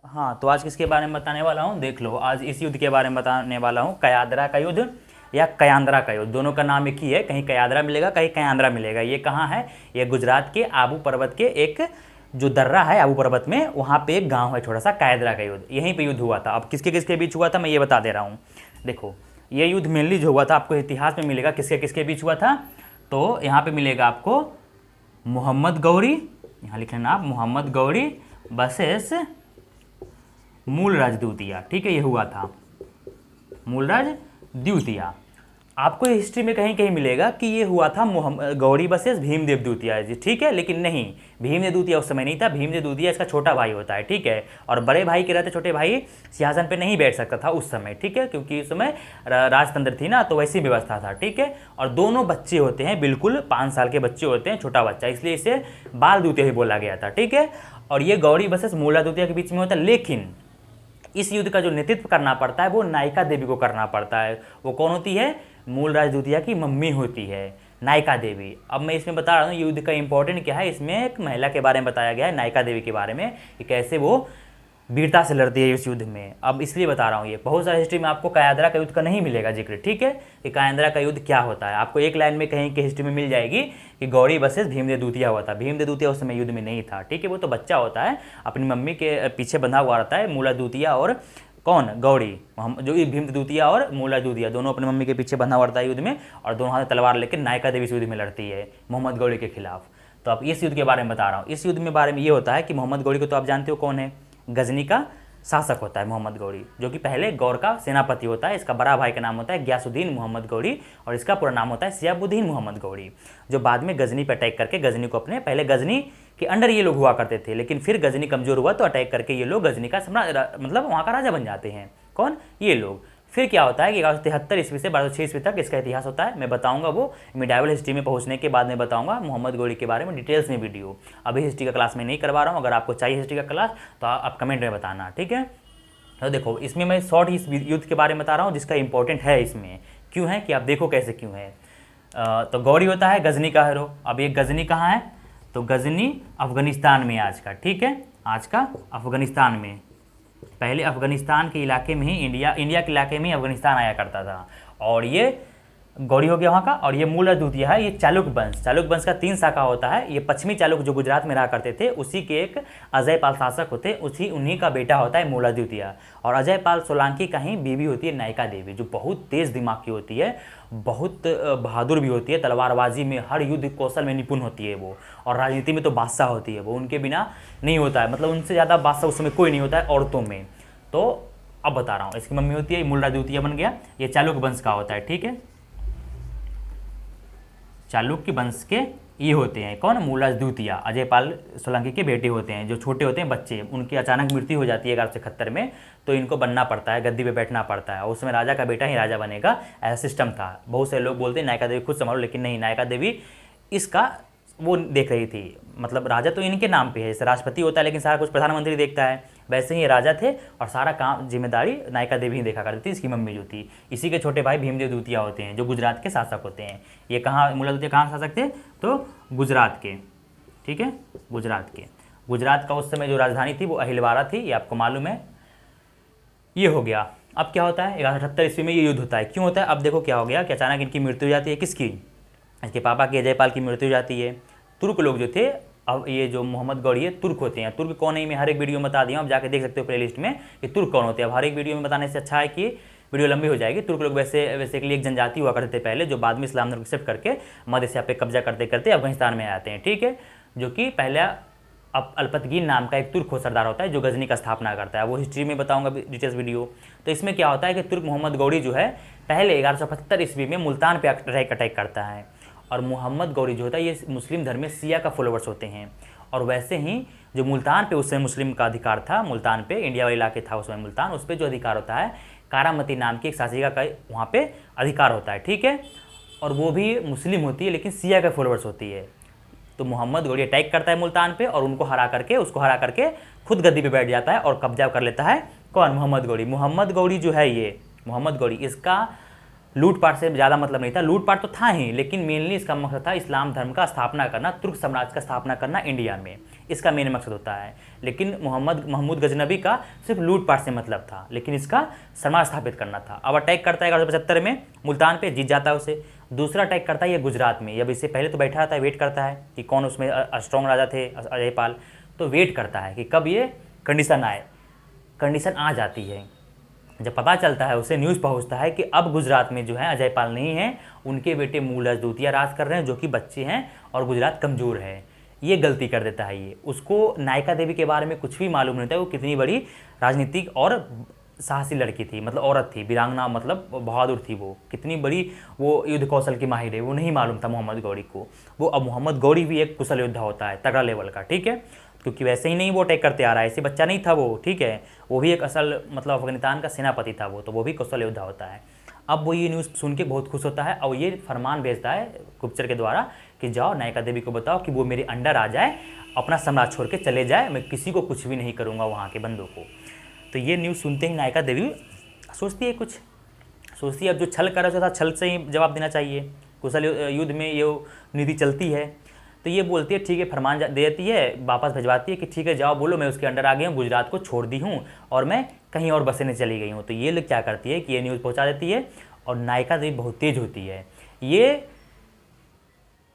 हाँ, तो आज किसके बारे में बताने वाला हूँ, देख लो। आज इस युद्ध के बारे में बताने वाला हूँ, कयादरा का युद्ध या कयांद्रा का युद्ध, दोनों का नाम एक ही है। कहीं कयादरा मिलेगा, कहीं कयांद्रा मिलेगा। ये कहाँ है? ये गुजरात के आबू पर्वत के एक जो दर्रा है आबू पर्वत में, वहाँ पे एक गांव है छोटा सा, कयादरा का युद्ध, यहीं पे युद्ध हुआ था। अब किसके किसके बीच हुआ था मैं ये बता दे रहा हूँ। देखो, ये युद्ध मेनली जो हुआ था आपको इतिहास में मिलेगा किसके किसके बीच हुआ था। तो यहाँ पे मिलेगा आपको मोहम्मद गौरी, यहाँ लिख लेना आप, मोहम्मद गौरी वर्सेस मूलराज द्वितीय। ठीक है, ये हुआ था मूलराज द्वितीय। आपको हिस्ट्री में कहीं कहीं मिलेगा कि ये हुआ था गौरी वर्सेस भीमदेव द्वितीय जी। ठीक है, लेकिन नहीं, भीमदेव द्वितीय उस समय नहीं था। भीमदेव द्वितीय इसका छोटा भाई होता है। ठीक है, और बड़े भाई के रहते छोटे भाई सिंहासन पे नहीं बैठ सकता था उस समय। ठीक है, क्योंकि उस समय राजतंत्र थी ना, तो वैसी व्यवस्था था। ठीक है, और दोनों बच्चे होते हैं, बिल्कुल 5 साल के बच्चे होते हैं, छोटा बच्चा, इसलिए इसे बाल द्वितीय ही बोला गया था। ठीक है, और ये गौरी वर्सेस मूला द्वितीय के बीच में होता है। लेकिन इस युद्ध का जो नेतृत्व करना पड़ता है वो नायिका देवी को करना पड़ता है। वो कौन होती है? मूलराज द्वितीय की मम्मी होती है, नायिका देवी। अब मैं इसमें बता रहा हूँ युद्ध का इंपॉर्टेंट क्या है। इसमें एक महिला के बारे में बताया गया है, नायिका देवी के बारे में, कि कैसे वो वीरता से लड़ती है इस युद्ध में। अब इसलिए बता रहा हूँ, ये बहुत सारी हिस्ट्री में आपको कयादरा का युद्ध का नहीं मिलेगा जिक्र। ठीक है, कि कयादरा का युद्ध क्या होता है, आपको एक लाइन में कहीं की हिस्ट्री में मिल जाएगी कि गौरी वर्सेस भीमदेव द्वितीय हुआ था। भीमदेव द्वितीय उस समय युद्ध में नहीं था। ठीक है, वो तो बच्चा होता है, अपनी मम्मी के पीछे बंधा हुआ रहता है। मूला द्वितीय और कौन? गौरी, जो भीमदेव द्वितीय और मूला द्वितीय दोनों अपनी मम्मी के पीछे बंधा हुआ रहता है युद्ध में, और दोनों हाथ तलवार लेकर नायिका देवी इस युद्ध में लड़ती है मोहम्मद गौरी के खिलाफ। तो अब इस युद्ध के बारे में बता रहा हूँ। इस युद्ध में बारे में ये होता है कि मोहम्मद गौरी को तो आप जानते हो कौन है, गजनी का शासक होता है मोहम्मद गौरी, जो कि पहले गौर का सेनापति होता है। इसका बड़ा भाई का नाम होता है गयासुद्दीन मोहम्मद गौरी, और इसका पूरा नाम होता है सियाबुद्दीन मोहम्मद गौरी, जो बाद में गजनी पर अटैक करके गजनी को अपने, पहले गजनी के अंडर ये लोग हुआ करते थे, लेकिन फिर गजनी कमजोर हुआ तो अटैक करके ये लोग गजनी का मतलब वहाँ का राजा बन जाते हैं। कौन? ये लोग। फिर क्या होता है कि 1173 ईस्वी से 1206 ईस्वी तक इसका इतिहास होता है। मैं बताऊंगा वो मिडाइवल हिस्ट्री में पहुंचने के बाद में बताऊंगा मोहम्मद गौरी के बारे में डिटेल्स में वीडियो। अभी हिस्ट्री का क्लास में नहीं करवा रहा हूँ, अगर आपको चाहिए हिस्ट्री का क्लास तो आप कमेंट में बताना। ठीक है, तो देखो इसमें मैं शॉर्ट इस युद्ध के बारे में बता रहा हूँ जिसका इंपॉर्टेंट है इसमें। क्यों है कि आप देखो कैसे क्यों है। तो गौरी होता है गजनी का हीरो। अब ये गजनी कहाँ है? तो गजनी अफगानिस्तान में आज का। ठीक है, आज का अफगानिस्तान में, पहले अफगानिस्तान के इलाके में ही इंडिया के इलाके में ही अफगानिस्तान आया करता था। और ये गौरी हो गया वहाँ का। और ये मूल द्वितीय है, ये चालुक्य वंश का 3 शाखा होता है। ये पश्चिमी चालुक्य जो गुजरात में रहा करते थे, उसी के एक अजय पाल शासक होते, उन्हीं का बेटा होता है मूला द्वितीय। और अजय पाल सोलंकी का ही बीवी होती है नायिका देवी, जो बहुत तेज दिमाग की होती है, बहुत बहादुर भी होती है, तलवारबाजी में हर युद्ध कौशल में निपुण होती है वो, और राजनीति में तो बादशाह होती है वो, उनके बिना नहीं होता है, मतलब उनसे ज़्यादा बादशाह उस समय कोई नहीं होता है औरतों में। तो अब बता रहा हूँ, इसकी मम्मी होती है मूलराज द्वितीय बन गया। ये चालुक्य वंश का होता है। ठीक है, चालुक्य वंश के ये होते हैं कौन? मूलराज द्वितीय, अजय पाल सोलंकी के बेटे होते हैं, जो छोटे होते हैं बच्चे, उनकी अचानक मृत्यु हो जाती है 1171 में, तो इनको बनना पड़ता है, गद्दी पे बैठना पड़ता है। उस समय राजा का बेटा ही राजा बनेगा, ऐसा सिस्टम था। बहुत से लोग बोलते हैं नायिका देवी खुद संभालो, लेकिन नहीं, नायिका देवी इसका वो देख रही थी, मतलब राजा तो इनके नाम पे है, जैसे राष्ट्रपति होता है लेकिन सारा कुछ प्रधानमंत्री देखता है, वैसे ही राजा थे, और सारा काम जिम्मेदारी नायिका देवी ही देखा करती थी, इसकी मम्मी जो थी। इसी के छोटे भाई भीमदेव द्वितीय होते हैं, जो गुजरात के शासक होते हैं। ये कहाँ मूला द्वितीय कहाँ शासक थे? तो गुजरात के। ठीक है, गुजरात का उस समय जो राजधानी थी वो अहिलवारा थी, ये आपको मालूम है। ये हो गया। अब क्या होता है? 1178 ईस्वी में ये युद्ध होता है। क्यों होता है? अब देखो क्या हो गया कि अचानक इनकी मृत्यु हो जाती है। किसकी? इसके पापा की, अजय पाल की मृत्यु हो जाती है। तुर्क लोग जो थे, अब ये जो मोहम्मद गौरी है तुर्क होते हैं। तुर्क कौन है मैं हर एक वीडियो में बता दिया हूँ, आप जाके देख सकते हो प्लेलिस्ट में कि तुर्क कौन होते हैं। अब हर एक वीडियो में बताने से अच्छा है कि वीडियो लंबी हो जाएगी। तुर्क लोग वैसे के लिए एक जनजाति हुआ करते थे पहले, जो बाद में इस्लाम धर्म एक्सेप्ट करके मध्य एशिया पे कब्जा करते करते अफगानिस्तान में आते हैं। ठीक है, जो कि पहला अल्पतगीन नाम का एक तुर्क सरदार होता है जो गजनी का स्थापना करता है। वो हिस्ट्री में बताऊंगा डिटेल्स वीडियो। तो इसमें क्या होता है कि तुर्क मोहम्मद गौरी जो है पहले 1175 ईस्वी में मुल्तान पे अटैक करता है। और मोहम्मद गौरी जो होता है ये मुस्लिम धर्म में सिया का फॉलोवर्स होते हैं। और वैसे ही जो मुल्तान पे उस समय मुस्लिम का अधिकार था, मुल्तान पे इंडिया वाला इलाके था उस समय मुल्तान, उस पर जो अधिकार होता है कारामती नाम की एक शासिका का वहाँ पे अधिकार होता है। ठीक है, और वो भी मुस्लिम होती है लेकिन सिया का फॉलोवर्स होती है। तो मोहम्मद गौरी अटैक करता है मुल्तान पे, और उसको हरा करके खुद गद्दी पे बैठ जाता है और कब्जा कर लेता है। कौन? मोहम्मद गौरी जो है, ये मोहम्मद गौरी, इसका लूटपाट से ज़्यादा मतलब नहीं था। लूटपाट तो था ही, लेकिन मेनली इसका मकसद था इस्लाम धर्म का स्थापना करना, तुर्क साम्राज्य का स्थापना करना इंडिया में। इसका मेन मकसद होता है। लेकिन महमूद गजनबी का सिर्फ लूटपाट से मतलब था, लेकिन इसका समाज स्थापित करना था। अब अटैक करता है 1175 में मुल्तान पे, जीत जाता है उसे। दूसरा अटैक करता है ये गुजरात में। अब इससे पहले तो बैठा रहता है, वेट करता है कि कौन उसमें स्ट्रॉन्ग राजा थे, अजयपाल, तो वेट करता है कि कब ये कंडीशन आए। कंडीशन आ जाती है, जब पता चलता है उसे, न्यूज़ पहुंचता है कि अब गुजरात में जो है अजयपाल नहीं है, उनके बेटे मूलराज द्वितीय राज कर रहे हैं, जो कि बच्चे हैं और गुजरात कमज़ोर है। ये गलती कर देता है ये। उसको नायका देवी के बारे में कुछ भी मालूम नहीं था, वो कितनी बड़ी राजनीतिक और साहसी लड़की थी, मतलब औरत थी, वीरांगना, मतलब बहादुर थी वो, कितनी बड़ी वो युद्ध कौशल की माहिर है, वो नहीं मालूम था मोहम्मद गौरी को। वो अब मोहम्मद गौरी भी एक कुशल योद्धा होता है, तगड़ा लेवल का, ठीक है, क्योंकि वैसे ही नहीं वो अटैक करते आ रहा है, ऐसे बच्चा नहीं था वो, ठीक है, वो भी एक असल मतलब अफगानिस्तान का सेनापति था वो, तो वो भी कुशल योद्धा होता है। अब वो ये न्यूज़ सुन के बहुत खुश होता है और ये फरमान भेजता है गुप्तचर के द्वारा कि जाओ नायका देवी को बताओ कि वो मेरे अंडर आ जाए, अपना सम्राट छोड़ के चले जाए, मैं किसी को कुछ भी नहीं करूँगा वहाँ के बंदों को। तो ये न्यूज़ सुनते ही नायका देवी सोचती है कुछ, सोचती है अब जो छल कर रहा था, छल से ही जवाब देना चाहिए, कुशल युद्ध में ये नीति चलती है। तो ये बोलती है ठीक है, फरमान दे देती है, वापस भिजवाती है कि ठीक है जाओ बोलो मैं उसके अंडर आ गई हूँ, गुजरात को छोड़ दी हूँ और मैं कहीं और बसने चली गई हूँ। तो ये लोग क्या करती है कि ये न्यूज़ पहुँचा देती है और नायका देवी बहुत तेज होती है। ये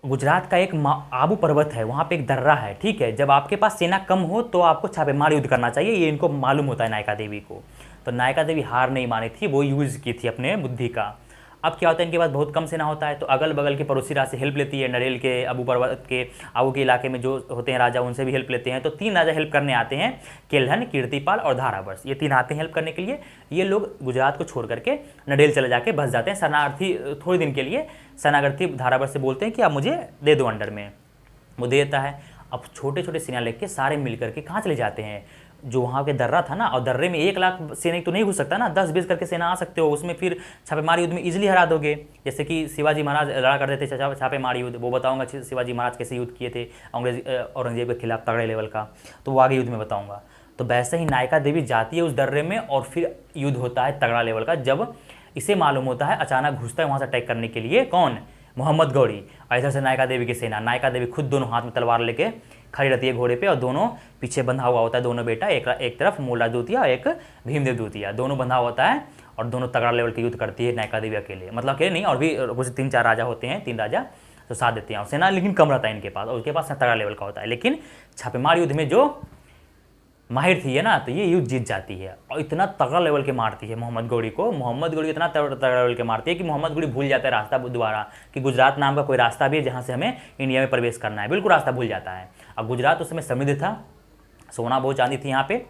गुजरात का एक आबू पर्वत है, वहाँ पे एक दर्रा है, ठीक है, जब आपके पास सेना कम हो तो आपको छापेमार युद्ध करना चाहिए, ये इनको मालूम होता है नायका देवी को। तो नायका देवी हार नहीं मानी थी, वो यूज़ की थी अपने बुद्धि का। अब क्या होता है, इनके पास बहुत कम सेना होता है, तो अगल बगल के पड़ोसी राज से हेल्प लेती है, नरेल के, आबू पर्वत के, आबू के इलाके में जो होते हैं राजा, उनसे भी हेल्प लेते हैं। तो 3 राजा हेल्प करने आते हैं, केल्हन, कीर्तिपाल और धारावर्ष, ये 3 आते हैं हेल्प करने के लिए। ये लोग गुजरात को छोड़ करके नरेल चले जाके बस जाते हैं शरणार्थी थोड़े दिन के लिए। शरणार्थी धारावर्ष से बोलते हैं कि आप मुझे दे दो अंडर में, वो दे देता है। अब छोटे छोटे सेना लेके सारे मिल करके कहाँ चले जाते हैं, जो वहाँ के दर्रा था ना, और दर्रे में 1 लाख सेना तो नहीं घुस सकता ना, 10-20 करके सेना आ सकते हो, उसमें फिर छापेमारी युद्ध में इजीली हरा दोगे। जैसे कि शिवाजी महाराज लड़ा करते थे छापेमारी युद्ध, वो बताऊंगा शिवाजी महाराज कैसे युद्ध किए थे औरंगजेब के खिलाफ तगड़े लेवल का, तो वो आगे युद्ध में बताऊंगा। तो वैसे ही नायका देवी जाती है उस दर्रे में और फिर युद्ध होता है तगड़ा लेवल का। जब इसे मालूम होता है, अचानक घुसता है वहाँ से अटैक करने के लिए, कौन, मोहम्मद गौरी, इधर से नायका देवी की सेना। नायका देवी खुद दोनों हाथ में तलवार लेके खड़ी रहती है घोड़े पे, और दोनों पीछे बंधा हुआ होता है, दोनों बेटा, एक तरफ मूलराज द्वितीय, एक भीमदेव द्वितीय, दोनों बंधा होता है और दोनों तगड़ा लेवल के युद्ध करती है नायका देवी अकेले, मतलब अकेले नहीं, और भी कुछ 3-4 राजा होते हैं, 3 राजा तो साथ देते हैं, और सेना लेकिन कम रहता है इनके पास, और उसके पास तगड़ा लेवल का होता है। लेकिन छापेमार युद्ध में जो माहिर थी है ना, तो ये युद्ध जीत जाती है और इतना तगड़ा लेवल के मारती है मोहम्मद गौरी को। मोहम्मद गौरी इतना तगड़ा लेवल के मारती है कि मोहम्मद गौरी भूल जाता है रास्ता दोबारा, कि गुजरात नाम का कोई रास्ता भी है जहाँ से हमें इंडिया में प्रवेश करना है, बिल्कुल रास्ता भूल जाता है। अब गुजरात उस समय समृद्ध था, सोना बहुत चांदी थी यहाँ पे,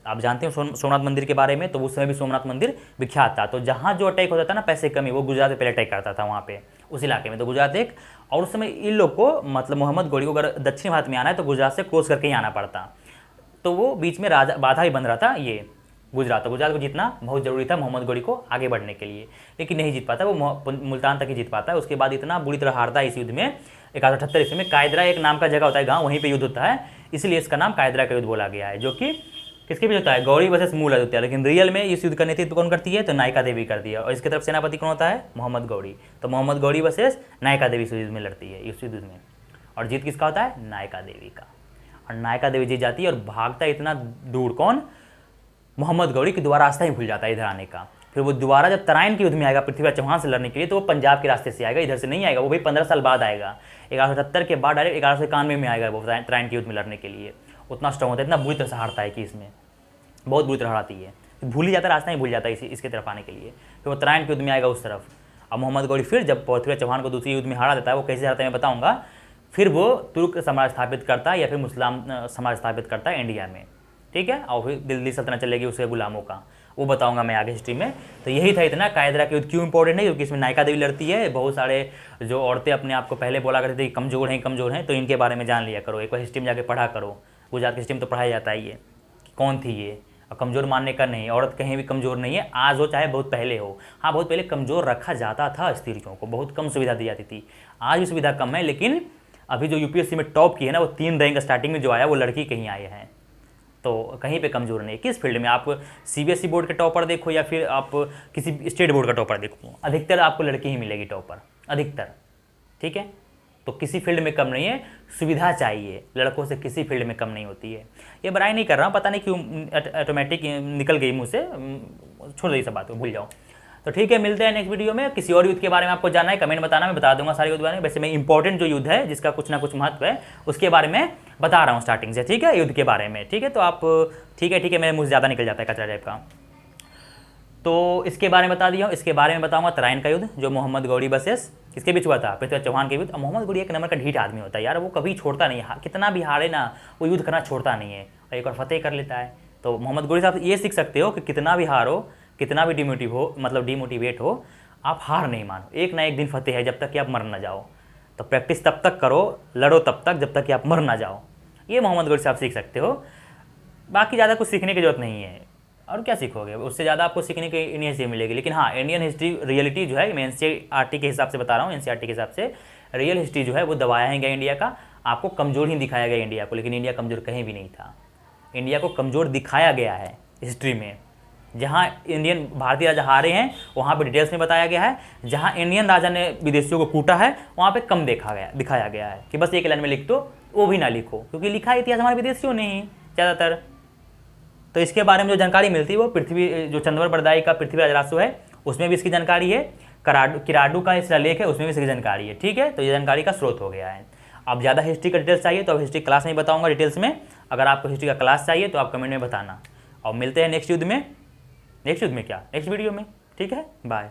आप जानते हो सोमनाथ मंदिर के बारे में, तो उस समय भी सोमनाथ मंदिर विख्यात था। तो जहाँ जो अटैक होता था ना पैसे कमी, वो गुजरात में पहले अटैक करता था वहाँ पे उस इलाके में। तो गुजरात एक, और उस समय इन लोग को मतलब मोहम्मद गौरी को अगर दक्षिण भारत में आना है तो गुजरात से क्रॉस करके ही आना पड़ता, तो वो बीच में राजा बाधा ही बन रहा था ये गुजरात। तो गुजरात को जीतना बहुत ज़रूरी था मोहम्मद गौरी को आगे बढ़ने के लिए, लेकिन नहीं जीत पाता, वो मुल्तान तक ही जीत पाता है। उसके बाद इतना बुरी तरह हारता है इस युद्ध में। 1178 ईस्वी में कायदरा एक नाम का जगह होता है गाँव, वहीं पर युद्ध होता है, इसलिए इसका नाम कायदरा का युद्ध बोला गया है, जो कि किसके बीच होता है, गौरी वर्सेस मूलराज होता है। लेकिन रियल में इस युद्ध का नेतृत्व कौन करती है, तो नायका देवी करती है, और इसकी तरफ सेनापति कौन होता है, मोहम्मद गौरी। तो मोहम्मद गौरी वर्सेस नायका देवी इस युद्ध में लड़ती है, इस युद्ध में, और जीत किसका होता है, नायका देवी का। और नायका देवी जीत जाती है और भागता है इतना दूर, कौन, मोहम्मद गौरी, की दोबारा रास्ता ही भूल जाता है इधर आने का। फिर वो दोबारा जब तराइन के युद्ध में आएगा पृथ्वीराज चौहान से लड़ने के लिए, तो वो पंजाब के रास्ते से आएगा, इधर से नहीं आएगा, वो भी 15 साल बाद आएगा। 1178 के बाद डायरेक्ट 1191 में आएगा वो तराइन के युद्ध में लड़ने के लिए। उतना स्ट्रॉन्ग होता है, इतना बुरी तरह से हारता है कि इसमें बहुत बुरी तरह हराती है, भूल ही जाता है, रास्ता ही भूल जाता है इसके तरफ आने के लिए। फिर वो तराइन के युद्ध में आएगा उस तरफ। अब मोहम्मद गौरी फिर जब पृथ्वीराज चौहान को दूसरे युद्ध में हरा देता है, वो कैसे हराता है मैं बताऊँगा। फिर वो तुर्क समाज स्थापित करता है या फिर मुस्लिम समाज स्थापित करता है इंडिया में, ठीक है, और फिर दिल्ली सल्तनत चलेगी उसके गुलामों का, वो बताऊंगा मैं आगे हिस्ट्री में। तो यही था इतना, कायदरा के युद्ध क्यों इंपॉर्टेंट है, क्योंकि इसमें नायका देवी लड़ती है। बहुत सारे जो औरतें अपने आप को पहले बोला करती थी कमज़ोर हैं, तो इनके बारे में जान लिया करो, एक बार हिस्ट्री में जाके पढ़ा करो, गुजरात की हिस्ट्री में तो पढ़ाया जाता है ये कौन थी ये। और कमज़ोर मानने का नहीं, औरत कहीं भी कमज़ोर नहीं है, आज हो चाहे बहुत पहले हो। हाँ, बहुत पहले कमज़ोर रखा जाता था स्त्रियों को, बहुत कम सुविधा दी जाती थी, आज भी सुविधा कम है। लेकिन अभी जो यूपीएससी में टॉप की है ना, वो 3 रैंक स्टार्टिंग में जो आया वो लड़की कहीं आए हैं, तो कहीं पे कमज़ोर नहीं। किस फील्ड में, आप सीबीएसई बोर्ड के टॉपर देखो या फिर आप किसी स्टेट बोर्ड का टॉपर देखो, अधिकतर आपको लड़की ही मिलेगी टॉपर, अधिकतर, ठीक है। तो किसी फील्ड में कम नहीं है, सुविधा चाहिए, लड़कों से किसी फील्ड में कम नहीं होती है। ये बड़ाई नहीं कर रहा हूँ, पता नहीं क्यों ऑटोमेटिक निकल गई मुँह से, छोड़ दी सब बात को, भूल जाओ। तो ठीक है, मिलते हैं नेक्स्ट वीडियो में। किसी और युद्ध के बारे में आपको जानना है कमेंट बताना, मैं बता दूंगा सारे युद्ध बारे में। वैसे मैं इंपॉर्टेंट जो युद्ध है जिसका कुछ ना कुछ महत्व है उसके बारे में बता रहा हूँ स्टार्टिंग से, ठीक है, युद्ध के बारे में, ठीक है। तो आप ठीक है, मेरे मुँह से ज़्यादा निकल जाता है कचरा टाइप का। तो इसके बारे में बता दिया हूँ। इसके बारे में बताऊंगा तराइन का युद्ध, जो मोहम्मद गौरी वर्सेस किसके बीच हुआ था, पृथ्वीराज चौहान के युद्ध। अब मोहम्मद गौरी एक नंबर का ढीठ आदमी होता है यार, वो कभी छोड़ता नहीं है, कितना भी हारे ना वो युद्ध करना छोड़ता नहीं है और एक बार फतेह कर लेता है। तो मोहम्मद गौरी साहब ये सीख सकते हो कि कितना भी हारो, कितना भी डिमोटिवेट हो, आप हार नहीं मानो, एक ना एक दिन फतेह है जब तक कि आप मर ना जाओ। तो प्रैक्टिस तब तक करो, लड़ो तब तक जब तक कि आप मर ना जाओ। ये मोहम्मद गौरी साहब सीख सकते हो, बाकी ज़्यादा कुछ सीखने की जरूरत नहीं है। और क्या सीखोगे, उससे ज़्यादा आपको सीखने की इंडियन हिस्ट्री मिलेगी। लेकिन हाँ, इंडियन हिस्ट्री रियलिटी जो है, मैं एनसीईआरटी के हिसाब से बता रहा हूँ, एनसीईआरटी के हिसाब से रियल हिस्ट्री जो है वो दबाया है गया इंडिया का, आपको कमज़ोर ही दिखाया गया इंडिया को, लेकिन इंडिया कमज़ोर कहीं भी नहीं था। इंडिया को कमज़ोर दिखाया गया है हिस्ट्री में। जहाँ इंडियन भारतीय राजा हारे हैं वहाँ पे डिटेल्स में बताया गया है, जहाँ इंडियन राजा ने विदेशियों को कूटा है वहाँ पे कम दिखाया गया है कि बस एक लाइन में लिख दो, वो भी ना लिखो, क्योंकि लिखा है इतिहास हमारे विदेशियों ने ही ज़्यादातर। तो इसके बारे में जो जानकारी मिलती है वो जो चंद्रवर बरदाई का पृथ्वीराज रासो है उसमें भी इसकी जानकारी है, किराडू का इसका लेख है उसमें भी इसकी जानकारी है, ठीक है। तो ये जानकारी का स्रोत हो गया है। अब ज़्यादा हिस्ट्री का डिटेल्स चाहिए तो अब हिस्ट्री क्लास में बताऊंगा डिटेल्स में। अगर आपको हिस्ट्री का क्लास चाहिए तो आप कमेंट में बताना। और मिलते हैं नेक्स्ट युद्ध में क्या, नेक्स्ट वीडियो में, ठीक है, बाय।